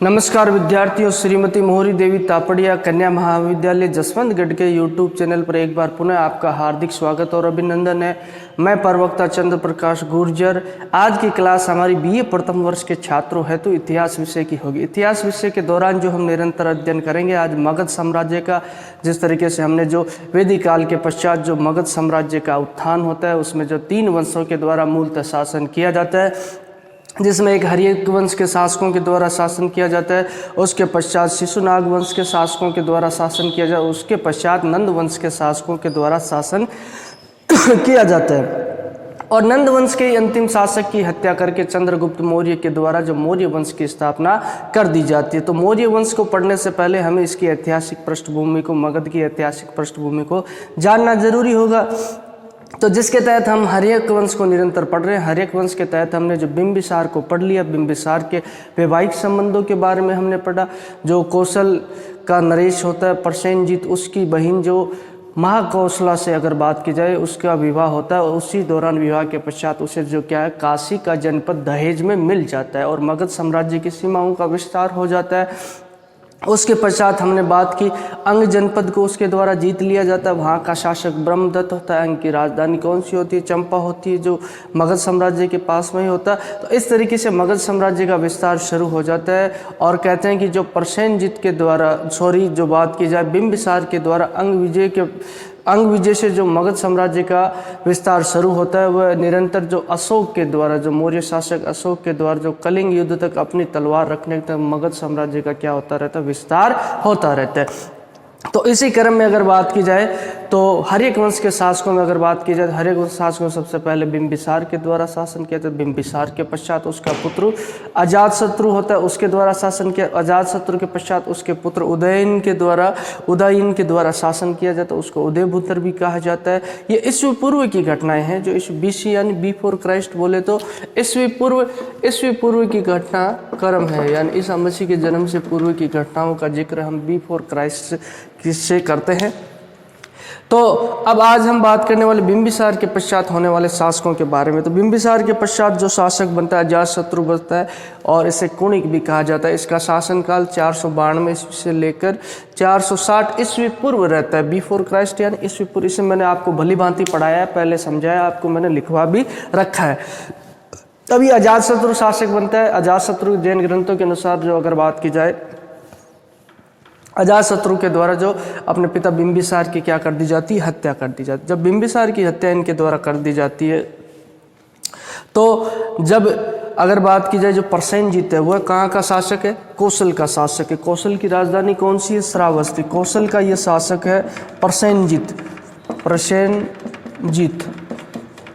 नमस्कार विद्यार्थियों, श्रीमती मोहरी देवी तापड़िया कन्या महाविद्यालय जसवंतगढ़ के यूट्यूब चैनल पर एक बार पुनः आपका हार्दिक स्वागत और अभिनंदन है। मैं प्रवक्ता चंद्र प्रकाश गुर्जर। आज की क्लास हमारी बीए प्रथम वर्ष के छात्रों हेतु इतिहास विषय की होगी। इतिहास विषय के दौरान जो हम निरंतर अध्ययन करेंगे, आज मगध साम्राज्य का, जिस तरीके से हमने जो वैदिक काल के पश्चात जो मगध साम्राज्य का उत्थान होता है, उसमें जो 3 वंशों के द्वारा मूलतः शासन किया जाता है, जिसमें एक हर्यक वंश के शासकों के द्वारा शासन किया जाता है, उसके पश्चात शिशुनाग वंश के शासकों के द्वारा शासन किया जाता है, उसके पश्चात नंद वंश के शासकों के द्वारा शासन किया जाता है। और नंद वंश के अंतिम शासक की हत्या करके चंद्रगुप्त मौर्य के द्वारा जो मौर्य वंश की स्थापना कर दी जाती है। तो मौर्य वंश को पढ़ने से पहले हमें इसकी ऐतिहासिक पृष्ठभूमि को, मगध की ऐतिहासिक पृष्ठभूमि को जानना जरूरी होगा। तो जिसके तहत हम हर्यक वंश को निरंतर पढ़ रहे हैं। हर्यक वंश के तहत हमने जो बिंबिसार को पढ़ लिया, बिंबिसार के वैवाहिक संबंधों के बारे में हमने पढ़ा। जो कौशल का नरेश होता है प्रसेनजीत, उसकी बहन जो महाकौशला से अगर बात की जाए, उसका विवाह होता है और उसी दौरान विवाह के पश्चात उसे जो क्या है, काशी का जनपद दहेज में मिल जाता है और मगध साम्राज्य की सीमाओं का विस्तार हो जाता है। उसके पश्चात हमने बात की अंग जनपद को उसके द्वारा जीत लिया जाता है। वहाँ का शासक ब्रह्मदत्त होता है। अंग की राजधानी कौन सी होती है? चंपा होती है, जो मगध साम्राज्य के पास में ही होता है। तो इस तरीके से मगध साम्राज्य का विस्तार शुरू हो जाता है और कहते हैं कि जो प्रसेनजीत के द्वारा, जो बात की जाए बिंबिसार के द्वारा अंग विजय से जो मगध साम्राज्य का विस्तार शुरू होता है, वह निरंतर जो अशोक के द्वारा, जो मौर्य शासक अशोक के द्वारा जो कलिंग युद्ध तक अपनी तलवार रखने तक मगध साम्राज्य का क्या होता रहता है, विस्तार होता रहता है। तो इसी क्रम में अगर बात की जाए तो हर्यक वंश के शासकों में अगर बात की जाए तो हर्यक वंश शासकों सबसे पहले बिंबिसार के द्वारा शासन किया था। बिंबिसार के पश्चात उसका पुत्र अजातशत्रु होता है, उसके द्वारा शासन किया। अजातशत्रु के पश्चात उसके पुत्र उदयन के द्वारा शासन किया जाता है, उसको उदयभूतर भी कहा जाता है। ये ईस्वी पूर्व की घटनाएं हैं, जो ईस्वी बीसी यानी बिफोर क्राइस्ट बोले तो ईस्वी पूर्व की घटना क्रम है, यानी ईसा मसीह के जन्म से पूर्व की घटनाओं का जिक्र हम बिफोर क्राइस्ट किससे करते हैं। तो अब आज हम बात करने वाले बिंबिसार के पश्चात होने वाले शासकों के बारे में। तो बिंबिसार के पश्चात जो शासक बनता है अजातशत्रु बनता है और इसे कुणिक भी कहा जाता है। इसका शासनकाल 492 ईस्वी से लेकर 460 ईस्वी पूर्व रहता है, बिफोर क्राइस्ट यानी ईस्वी पूर्व। इसे मैंने आपको भली भांति पढ़ाया है, पहले समझाया, आपको मैंने लिखवा भी रखा है। तभी अजातशत्रु शासक बनता है। अजातशत्रु जैन ग्रंथों के अनुसार जो अगर बात की जाए, अजातशत्रु के द्वारा जो अपने पिता बिंबिसार की क्या कर दी जाती है, हत्या कर दी जाती है। जब बिंबिसार की हत्या इनके द्वारा कर दी जाती है, तो जब अगर बात की जाए जो प्रसेनजीत है, वह कहाँ का शासक है? कौशल का शासक है। कौशल की राजधानी कौन सी है? श्रावस्ती। कौशल का ये शासक है प्रसेनजीत।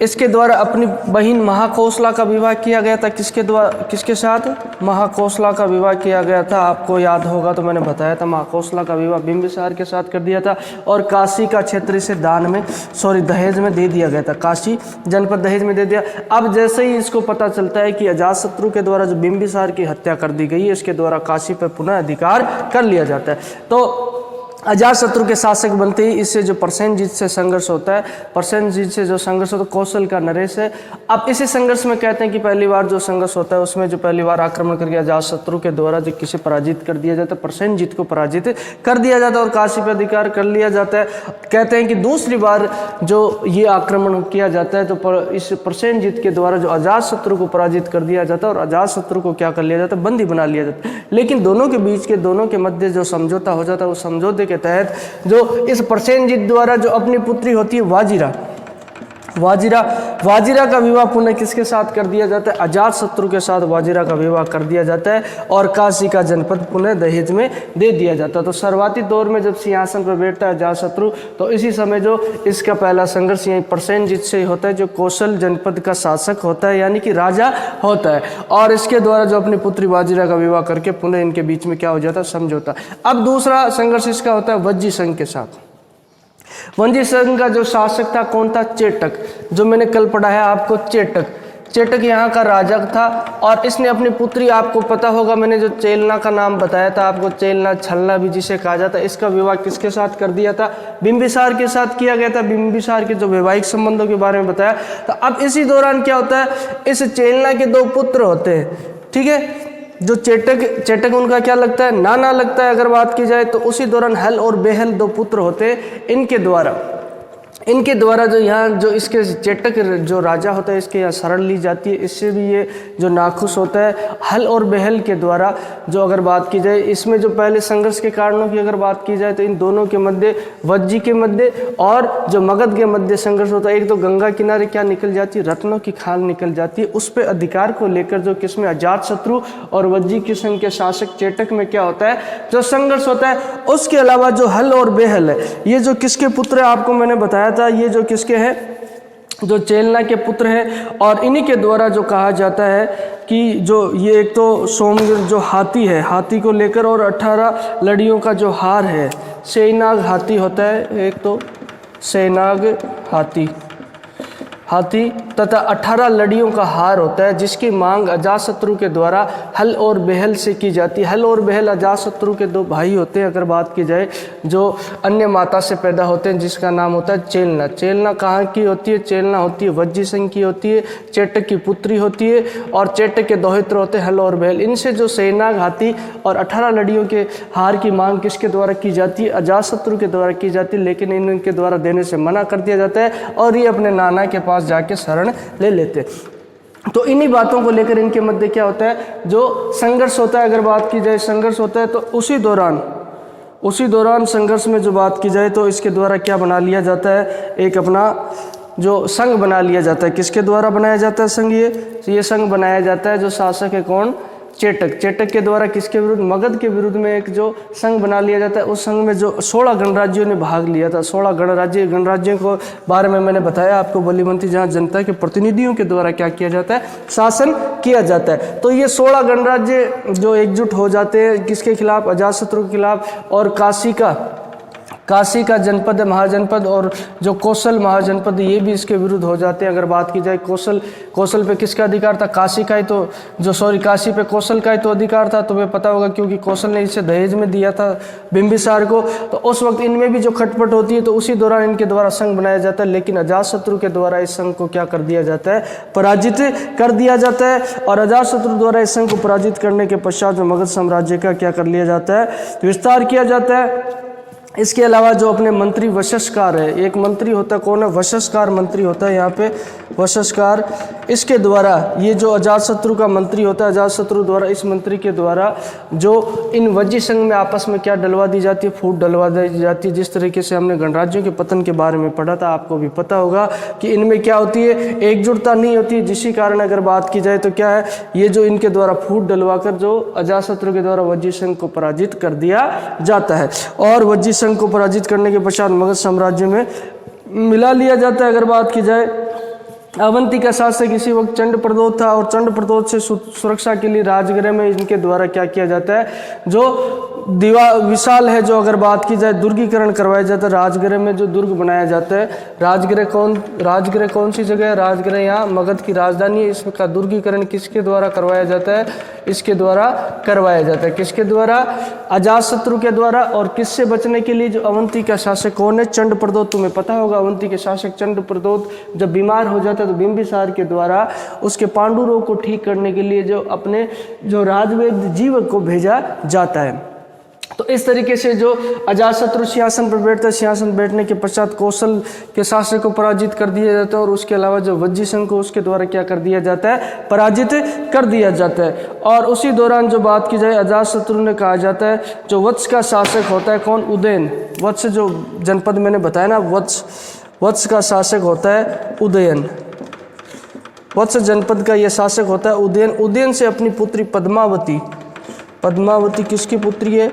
इसके द्वारा अपनी बहन महाकौशला का विवाह किया गया था। किसके साथ? महाकौशला का विवाह किया गया था। आपको याद होगा तो मैंने बताया था, महाकौशला का विवाह बिंबिसार के साथ कर दिया था और काशी का क्षेत्र इसे दहेज में दे दिया गया था। काशी जनपद दहेज में दे दिया। अब जैसे ही इसको पता चलता है कि अजातशत्रु के द्वारा जो बिंबिसार की हत्या कर दी गई है, इसके द्वारा काशी पर पुनः अधिकार कर लिया जाता है। तो अजातशत्रु के शासक बनते ही इससे जो प्रसेनजीत से संघर्ष होता है, प्रसेनजीत से जो संघर्ष होता है, कौशल का नरेश है। अब इसी संघर्ष में कहते हैं कि पहली बार जो संघर्ष होता है, उसमें जो पहली बार आक्रमण करके अजातशत्रु के द्वारा जो किसे पराजित कर दिया जाता है, प्रसेनजीत को पराजित कर दिया जाता है और काशी पर अधिकार कर लिया जाता है। कहते हैं कि दूसरी बार जो ये आक्रमण किया जाता है, तो इस प्रसेनजीत के द्वारा जो अजातशत्रु को पराजित कर दिया जाता है और अजातशत्रु को क्या कर लिया जाता है, बंदी बना लिया जाता है। लेकिन दोनों के मध्य जो समझौता हो जाता है, उस समझौते के तहत जो इस प्रसेनजीत द्वारा जो अपनी पुत्री होती है वाजिरा का विवाह पुनः किसके साथ कर दिया जाता है? अजातशत्रु के साथ वाजिरा का विवाह कर दिया जाता है और काशी का जनपद पुनः दहेज में दे दिया जाता है। तो शुरुआती दौर में जब सिंहासन पर बैठता है अजातशत्रु, तो इसी समय जो इसका पहला संघर्ष यही प्रसेनजीत से ही होता है, जो कौशल जनपद का शासक होता है, यानी कि राजा होता है। और इसके द्वारा जो अपनी पुत्री वाजिरा का विवाह करके पुनः इनके बीच में क्या हो जाता है? समझौता। अब दूसरा संघर्ष इसका होता है वज्जी संघ के साथ। वज्जी संघ का जो शासक था कौन था? चेटक। जो मैंने कल पढ़ाया आपको, चेटक यहाँ का राजा था और इसने अपनी पुत्री, आपको पता होगा मैंने जो चेलना का नाम बताया था आपको, चेलना छलना भी जिसे कहा जाता है, इसका विवाह किसके साथ कर दिया था? बिंबिसार के साथ किया गया था। बिंबिसार के जो वैवाहिक संबंधों के बारे में बताया। तो अब इसी दौरान क्या होता है, इस चेलना के 2 पुत्र होते हैं, ठीक है। जो चेटक उनका क्या लगता है, नाना लगता है अगर बात की जाए। तो उसी दौरान हल और बेहल दो पुत्र होते, इनके द्वारा जो यहाँ जो इसके चेटक जो राजा होता है इसके यहाँ शरण ली जाती है। इससे भी ये जो नाखुश होता है हल और बेहल के द्वारा। जो अगर बात की जाए इसमें जो पहले संघर्ष के कारणों की अगर बात की जाए तो इन दोनों के मध्य, वज्जी के मध्य और जो मगध के मध्य संघर्ष होता है। एक तो गंगा किनारे क्या निकल जाती है, रत्नों की खान निकल जाती है। उस पर अधिकार को लेकर जो किसमें अजातशत्रु और वज्जी किस्म के शासक चेटक में क्या होता है, जो संघर्ष होता है। उसके अलावा जो हल और बेहल है, ये जो किसके पुत्र है आपको मैंने बताया था, ये जो किसके हैं, जो चेलना के पुत्र हैं। और इन्हीं के द्वारा जो कहा जाता है कि जो ये एक तो सोमगिर जो हाथी है, हाथी को लेकर और 18 लड़ियों का जो हार है, शैनाग हाथी होता है। एक तो शैनाग हाथी तथा 18 लड़ियों का हार होता है, जिसकी मांग अजातशत्रु के द्वारा हल और बेहल से की जाती है। हल और बेहल अजातशत्रु के दो भाई होते हैं अगर बात की जाए, जो अन्य माता से पैदा होते हैं, जिसका नाम होता है चेलना। चेलना कहाँ की होती है, चेलना होती है वज्जी संघ की होती है, चेटक की पुत्री होती है। और चेटक के दोहित्र होते हैं हल और बेहल। इनसे जो शैनाग हाथी और 18 लड़ियों के हार की मांग किसके द्वारा की जाती है, अजातशत्रु के द्वारा की जाती है। लेकिन इनके द्वारा देने से मना कर दिया जाता है और ये अपने नाना के पास जाके शरण ले लेते। तो इन्हीं बातों को लेकर इनके मध्य क्या होता है, जो संघर्ष होता है। अगर बात की जाए संघर्ष होता है तो उसी दौरान संघर्ष में जो बात की जाए तो इसके द्वारा क्या बना लिया जाता है, एक अपना जो संघ बना लिया जाता है। किसके द्वारा बनाया जाता है संघ, ये संघ बनाया जाता है जो शासक है कौन, चेटक के द्वारा किसके विरुद्ध, मगध के विरुद्ध में एक जो संघ बना लिया जाता है। उस संघ में जो 16 गणराज्यों ने भाग लिया था। 16 गणराज्यों को बारे में मैंने बताया आपको बलिमंथी, जहाँ जनता के प्रतिनिधियों के द्वारा क्या किया जाता है, शासन किया जाता है। तो ये 16 गणराज्य जो एकजुट हो जाते हैं किसके खिलाफ, अजातशत्रु के खिलाफ। और काशी का जनपद है महाजनपद, और जो कौशल महाजनपद ये भी इसके विरुद्ध हो जाते हैं। अगर बात की जाए कौशल पे किसका अधिकार था, काशी पे कौशल का ही तो अधिकार था। तुम्हें पता होगा क्योंकि कौशल ने इसे दहेज में दिया था बिंबिसार को। तो उस वक्त इनमें भी जो खटपट होती है तो उसी दौरान इनके द्वारा संघ बनाया जाता है। लेकिन अजातशत्रु के द्वारा इस संघ को क्या कर दिया जाता है, पराजित कर दिया जाता है। और अजातशत्रु द्वारा इस संघ को पराजित करने के पश्चात जो मगध साम्राज्य का क्या कर लिया जाता है, विस्तार किया जाता है। इसके अलावा जो अपने मंत्री वशस्कार है, एक मंत्री होता है कौन है, वशस्कार मंत्री होता है यहाँ पे वशस्कार। इसके द्वारा ये जो अजातशत्रु का मंत्री होता है, अजातशत्रु द्वारा इस मंत्री के द्वारा जो इन वज्जी संघ में आपस में क्या डलवा दी जाती है, फूट डलवा दी जाती है। जिस तरीके से हमने गणराज्यों के पतन के बारे में पढ़ा था, आपको भी पता होगा कि इनमें क्या होती है, एकजुटता नहीं होती है। जिसी कारण अगर बात की जाए तो क्या है, ये जो इनके द्वारा फूट डलवा कर जो अजातशत्रु के द्वारा वज्जी संघ को पराजित कर दिया जाता है। और वज्जी संघ को पराजित करने के पश्चात मगध साम्राज्य में मिला लिया जाता है। अगर बात की जाए अवंती का शासक इसी वक्त चंडप्रदोत था, और चंडप्रदोत से सुरक्षा के लिए राजगृह में इनके द्वारा क्या किया जाता है, जो विशाल है, जो अगर बात की जाए दुर्गीकरण करवाया जाता है। राजगृह में जो दुर्ग बनाया जाता है, राजगृह कौन सी जगह है, राजगृह यहाँ मगध की राजधानी है। इसका दुर्गीकरण किसके द्वारा करवाया जाता है, इसके द्वारा करवाया जाता है। किसके द्वारा, अजातशत्रु के द्वारा। और किससे बचने के लिए, जो अवंती का शासक कौन है, चंडप्रदोत। तुम्हें पता होगा अवंती के शासक चंडप्रदोत जब बीमार हो जाता है तो बिंबिसार के द्वारा उसके पांडु रोग को ठीक करने के लिए जो अपने जो राजवैद्य जीवक को भेजा जाता है। तो इस तरीके से जो अजातशत्रु सिंहासन पर बैठता है, सिंहासन बैठने के पश्चात कौशल के शासक को पराजित कर दिया जाता है। और उसके अलावा जो वज्जी संघ को उसके द्वारा क्या कर दिया जाता है, पराजित कर दिया जाता है। और उसी दौरान जो बात की जाए, अजातशत्रु ने कहा जाता है जो वत्स का शासक होता है कौन, उदयन। वत्स जो जनपद मैंने बताया ना, वत्स का शासक होता है उदयन। वत्स जनपद का यह शासक होता है उदयन। उदयन से अपनी पुत्री पद्मावती किसकी पुत्री है,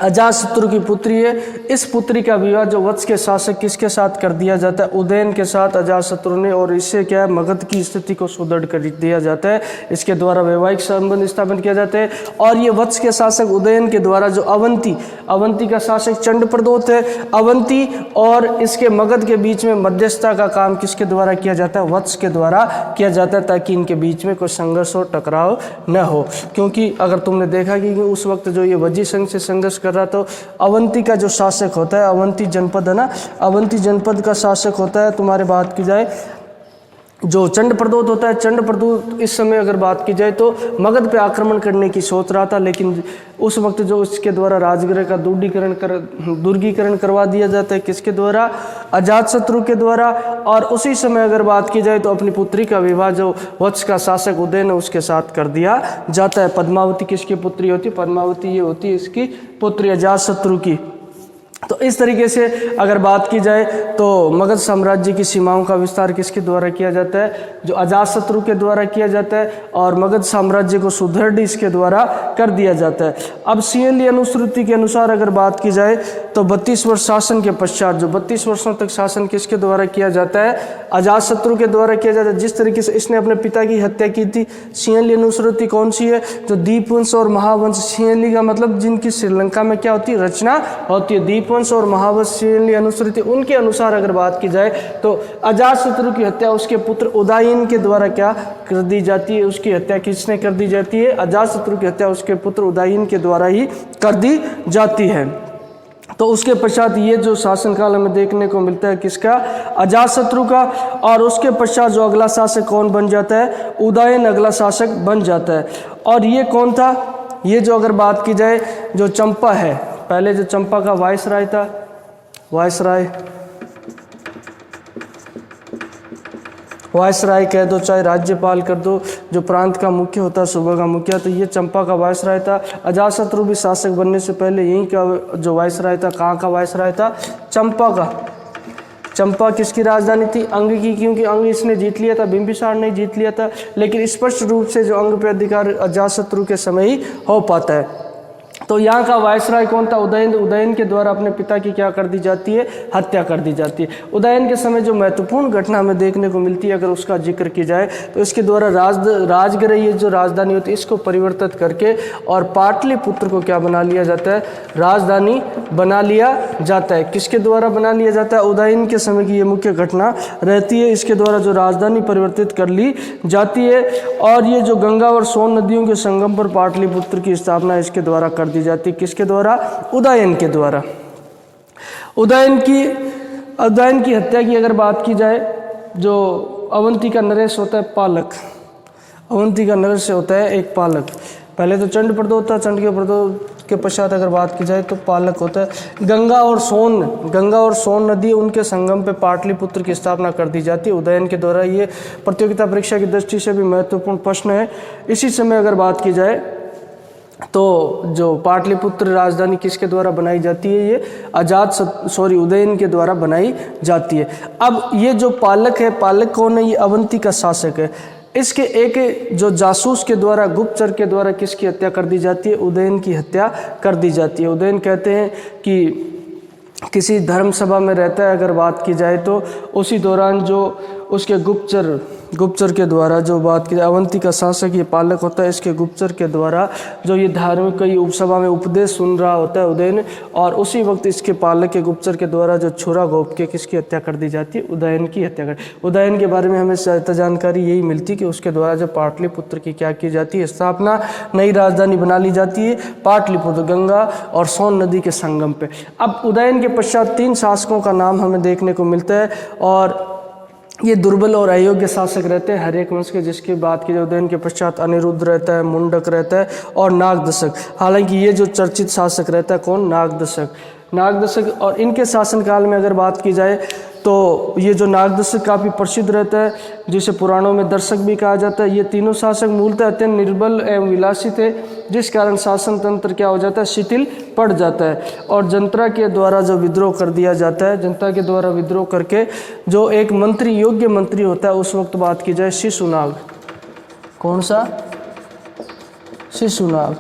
अजातशत्रु की पुत्री है। इस पुत्री का विवाह जो वत्स के शासक किसके साथ कर दिया जाता है, उदयन के साथ अजातशत्रु ने। और इससे क्या है, मगध की स्थिति को सुदृढ़ कर दिया जाता है। इसके द्वारा वैवाहिक संबंध स्थापित किया जाता है। और ये वत्स के शासक उदयन के द्वारा जो अवंती का शासक चंडप्रदोत है, अवंती और इसके मगध के बीच में मध्यस्थता का काम किसके द्वारा किया जाता है, वत्स के द्वारा किया जाता है, ताकि इनके बीच में कोई संघर्ष और टकराव न हो। क्योंकि अगर तुमने देखा कि उस वक्त जो ये वज्जी संघ से संघर्ष कर रहा, तो अवंती का जो शासक होता है, अवंती जनपद है ना, अवंती जनपद का शासक होता है, तुम्हारे बात की जाए जो चंड प्रदोत होता है, चंड प्रदोत इस समय अगर बात की जाए तो मगध पे आक्रमण करने की सोच रहा था, लेकिन उस वक्त जो इसके द्वारा राजगृह का दुर्गीकरण करवा दिया जाता है, किसके द्वारा? अजातशत्रु के द्वारा। और उसी समय अगर बात की जाए तो अपनी पुत्री का विवाह जो वत्स का शासक उदयन है उसके साथ कर दिया जाता है। पद्मावती किसकी पुत्री होती है? पद्मावती ये होती है इसकी पुत्री अजातशत्रु की। तो इस तरीके से अगर बात की जाए तो मगध साम्राज्य की सीमाओं का विस्तार किसके द्वारा किया जाता है? जो अजातशत्रु के द्वारा किया जाता है, और मगध साम्राज्य को सुदृढ़ इसके द्वारा कर दिया जाता है। अब सीएनली अनुश्रुति के अनुसार अगर बात की जाए तो 32 वर्ष शासन के पश्चात, जो 32 वर्षों तक शासन किसके द्वारा किया जाता है? अजातशत्रु के द्वारा किया जाता है। जिस तरीके से इसने अपने पिता की हत्या की थी, सीएनली अनुश्रुति कौन सी है? जो दीपवंश और महावंश। सीएनली का मतलब जिनकी श्रीलंका में क्या होती है? रचना होती है। दीपवंश और महावंश सीएनली अनुश्रुति, उनके अनुसार अगर बात की जाए तो अजातशत्रु की हत्या उसके पुत्र उदयन के द्वारा क्या कर दी जाती है? उसकी हत्या किसने कर दी जाती है? अजातशत्रु की हत्या उसके पुत्र उदयन के द्वारा ही कर दी जाती है। तो उसके पश्चात ये जो शासनकाल हमें देखने को मिलता है किसका? अजातशत्रु का। और उसके पश्चात जो अगला शासक कौन बन जाता है? उदयन अगला शासक बन जाता है। और ये कौन था? ये जो अगर बात की जाए जो चंपा है, पहले जो चंपा का वायसराय था, वायसराय कह दो चाहे राज्यपाल कर दो, जो प्रांत का मुख्य होता है, सूबा का मुखिया, तो ये चंपा का वायसराय था। अजातशत्रु भी शासक बनने से पहले यहीं का जो वायसराय था, कहाँ का वायसराय था? चंपा का। चंपा किसकी राजधानी थी? अंग की, क्योंकि अंग इसने जीत लिया था, बिंबिसार ने जीत लिया था। लेकिन स्पष्ट रूप से जो अंग पे अधिकार अजातशत्रु के समय ही हो पाता है। तो यहाँ का वायसराय कौन था? उदयन। उदयन के द्वारा अपने पिता की क्या कर दी जाती है? हत्या कर दी जाती है। उदयन के समय जो महत्वपूर्ण घटना हमें देखने को मिलती है, अगर उसका जिक्र की जाए तो इसके द्वारा राजगृह, ये जो राजधानी होती है, इसको परिवर्तित करके और पाटलिपुत्र को क्या बना लिया जाता है? राजधानी बना लिया जाता है। किसके द्वारा बना लिया जाता है? उदयन के समय की ये मुख्य घटना रहती है। इसके द्वारा जो राजधानी परिवर्तित कर ली जाती है, और ये जो गंगा और सोन नदियों के संगम पर पाटलिपुत्र की स्थापना इसके द्वारा कर दी जाती है। किसके द्वारा? उदयन के द्वारा। उदयन की हत्या की अगर बात की जाए, जो अवंती का नरेश होता है पालक, अवंती का नरेश होता है एक पालक। पहले तो चंड प्रदोत था, चंड के प्रदोत के पश्चात अगर बात की जाए तो पालक होता है। गंगा और सोन नदी, उनके संगम पे पाटलिपुत्र की स्थापना कर दी जाती है उदयन के द्वारा। ये प्रतियोगिता परीक्षा की दृष्टि से भी महत्वपूर्ण प्रश्न है। इसी समय अगर बात की जाए तो जो पाटलिपुत्र राजधानी किसके द्वारा बनाई जाती है? ये उदयन के द्वारा बनाई जाती है। अब ये जो पालक है, पालक कौन है? ये अवंती का शासक है। इसके एक जो जासूस के द्वारा, गुप्तचर के द्वारा किसकी हत्या कर दी जाती है? उदयन की हत्या कर दी जाती है। उदयन कहते हैं कि किसी धर्म सभा में रहता है, अगर बात की जाए तो उसी दौरान जो उसके गुप्तचर के द्वारा जो बात की, अवंती का शासक ये पालक होता है, इसके गुप्तचर के द्वारा जो ये धार्मिक कई उपसभा में उपदेश सुन रहा होता है उदयन, और उसी वक्त इसके पालक के गुप्तचर के द्वारा जो छुरा घोंप के किसकी हत्या कर दी जाती है? उदयन की हत्या कर। उदयन के बारे में हमें जानकारी यही मिलती कि उसके द्वारा जो पाटलिपुत्र की क्या की जाती है? स्थापना, नई राजधानी बना ली जाती है पाटलिपुत्र, गंगा और सोन नदी के संगम पे। अब उदयन के पश्चात 3 शासकों का नाम हमें देखने को मिलता है, और ये दुर्बल और अयोग्य शासक रहते हैं हरेक वंश के। जिसकी बात की जाए उदयन के पश्चात अनिरुद्ध रहता है, मुंडक रहता है और नागदशक। हालांकि ये जो चर्चित शासक रहता है कौन? नागदशक। और इनके शासनकाल में अगर बात की जाए तो ये जो नागदशक काफ़ी प्रसिद्ध रहता है, जिसे पुराणों में दर्शक भी कहा जाता है। ये तीनों शासक मूलतः अत्यंत निर्बल एवं विलासी थे, जिस कारण शासन तंत्र क्या हो जाता है? शिथिल पड़ जाता है। और जनता के द्वारा जो विद्रोह कर दिया जाता है, जनता के द्वारा विद्रोह करके जो एक मंत्री, योग्य मंत्री होता है, उस वक्त बात की जाए शिशुनाग। कौन सा? शिशुनाग।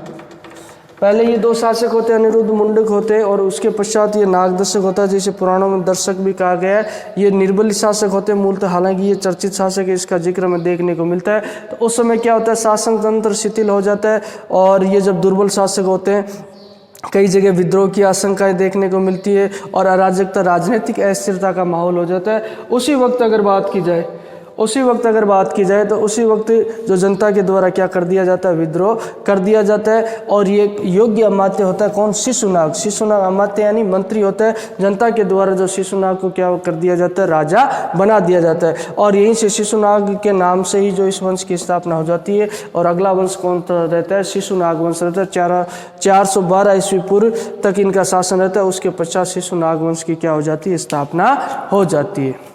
पहले ये 2 शासक होते हैं, अनिरुद्ध मुंडक होते हैं, और उसके पश्चात ये नागदशक होता है, जिसे पुराणों में दर्शक भी कहा गया है। ये निर्बल शासक होते हैं मूलतः, हालांकि ये चर्चित शासक है, इसका जिक्र हमें देखने को मिलता है। तो उस समय क्या होता है? शासन तंत्र शिथिल हो जाता है, और ये जब दुर्बल शासक होते हैं, कई जगह विद्रोह की आशंकाएं देखने को मिलती है, और अराजकता, राजनीतिक अस्थिरता का माहौल हो जाता है। उसी वक्त अगर बात की जाए, उसी वक्त अगर बात की जाए तो उसी वक्त जो जनता के द्वारा क्या कर दिया जाता है, विद्रोह कर दिया जाता है। और ये योग्य अमात्य होता है कौन, शिशुनाग। शिशुनाग अमात्य यानी मंत्री होता है। जनता के द्वारा जो शिशुनाग को क्या कर दिया जाता है, राजा बना दिया जाता है। और यहीं से शिशुनाग के नाम से ही जो इस वंश की स्थापना हो जाती है। और अगला वंश कौन रहता है, शिशुनाग वंश रहता है। 412 ईस्वी पूर्व तक इनका शासन रहता है। उसके पश्चात शिशुनाग वंश की क्या हो जाती है, स्थापना हो जाती है।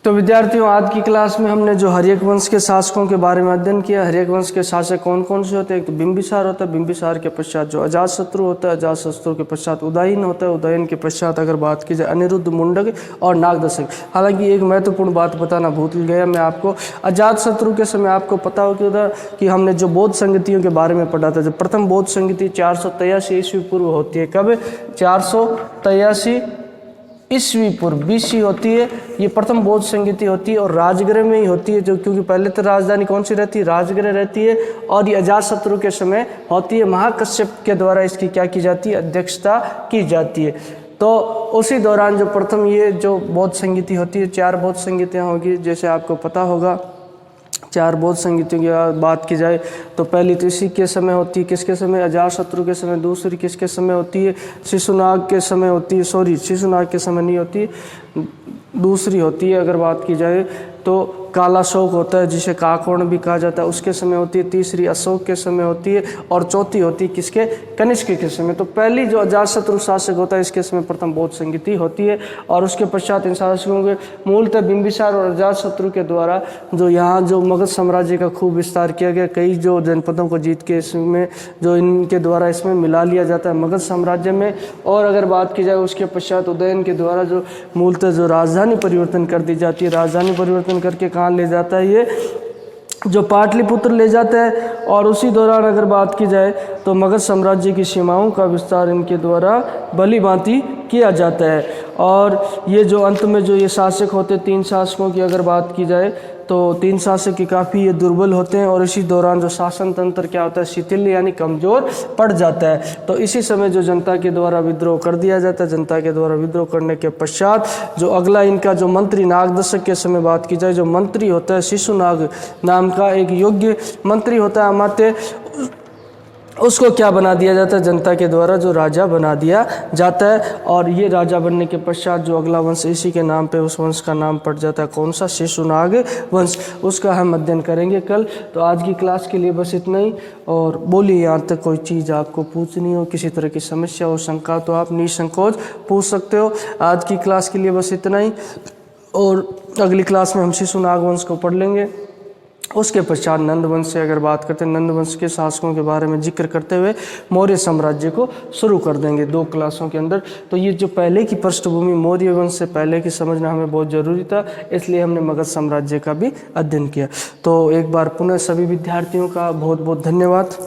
तो विद्यार्थियों, आज की क्लास में हमने जो हर्यक वंश के शासकों के बारे में अध्ययन किया। हर्यक वंश के शासक कौन कौन से होते हैं, एक तो बिंबिसार होता है। बिंबिसार के पश्चात जो अजातशत्रु होता है। अजातशत्रु के पश्चात उदयन होता है। उदयन के पश्चात अगर बात की जाए अनिरुद्ध, मुंडक और नागदशक। हालांकि एक महत्वपूर्ण बात बताना भूल गया मैं आपको। अजातशत्रु के समय आपको पता होगा कि हमने जो बौद्ध संगतियों के बारे में पढ़ा था। जब प्रथम बौद्ध संगति 483 ईस्वी पूर्व होती है। कब, 483 ईस्वी पूर्व, BC होती है। ये प्रथम बौद्ध संगति होती है और राजगृह में ही होती है, जो क्योंकि पहले तो राजधानी कौन सी रहती है, राजगृह रहती है। और ये अजातशत्रु के समय होती है। महाकश्यप के द्वारा इसकी क्या की जाती है, अध्यक्षता की जाती है। तो उसी दौरान जो प्रथम ये जो बौद्ध संगति होती है, 4 बौद्ध संगतियाँ होगी जैसे आपको पता होगा। 4 बौद्ध संगतियों की बात की जाए तो पहली तो इसी के समय होती है, किसके समय, अजातशत्रु के समय। दूसरी किसके समय होती है, शिशुनाग के समय होती है। सॉरी, शिशुनाग के समय नहीं होती, दूसरी होती है। अगर बात की जाए तो कालाशोक होता है जिसे काकोण भी कहा जाता है, उसके समय होती है। तीसरी अशोक के समय होती है। और चौथी होती है किसके, कनिष्क के समय। तो पहली जो अजातशत्रु शासक होता है इसके समय प्रथम बौद्ध संगति होती है। और उसके पश्चात इन शासकों के मूलतः बिंबिसार और अजातशत्रु के द्वारा जो यहाँ जो मगध साम्राज्य का खूब विस्तार किया गया। कई जो जनपदों को जीत के इसमें जो इनके द्वारा इसमें मिला लिया जाता है मगध साम्राज्य में। और अगर बात की जाए उसके पश्चात उदयन के द्वारा जो मूलतः जो राजधानी परिवर्तन कर दी जाती है। राजधानी परिवर्तन करके कहाँ ले जाता है, ये जो पाटलिपुत्र ले जाता है। और उसी दौरान अगर बात की जाए तो मगध साम्राज्य की सीमाओं का विस्तार इनके द्वारा भली भांति किया जाता है। और ये जो अंत में जो ये शासक होते, 3 शासकों की अगर बात की जाए तो 3 शासक की काफ़ी ये दुर्बल होते हैं। और इसी दौरान जो शासन तंत्र क्या होता है, शिथिल यानी कमज़ोर पड़ जाता है। तो इसी समय जो जनता के द्वारा विद्रोह कर दिया जाता है। जनता के द्वारा विद्रोह करने के पश्चात जो अगला इनका जो मंत्री, नागदशक के समय बात की जाए, जो मंत्री होता है शिशुनाग नाम का एक योग्य मंत्री होता है, अमात्य, उसको क्या बना दिया जाता है, जनता के द्वारा जो राजा बना दिया जाता है। और ये राजा बनने के पश्चात जो अगला वंश इसी के नाम पे, उस वंश का नाम पड़ जाता है कौन सा, शिशुनाग वंश। उसका हम अध्ययन करेंगे कल। तो आज की क्लास के लिए बस इतना ही। और बोलिए, यहाँ तक कोई चीज़ आपको पूछनी हो, किसी तरह की समस्या हो, शंका, तो आप निसंकोच पूछ सकते हो। आज की क्लास के लिए बस इतना ही। और अगली क्लास में हम शिशुनाग वंश को पढ़ लेंगे। उसके पश्चात नंद वंश से अगर बात करते हैं, नंद वंश के शासकों के बारे में जिक्र करते हुए मौर्य साम्राज्य को शुरू कर देंगे 2 क्लासों के अंदर। तो ये जो पहले की पृष्ठभूमि मौर्य वंश से पहले की समझना हमें बहुत ज़रूरी था, इसलिए हमने मगध साम्राज्य का भी अध्ययन किया। तो एक बार पुनः सभी विद्यार्थियों का बहुत बहुत धन्यवाद।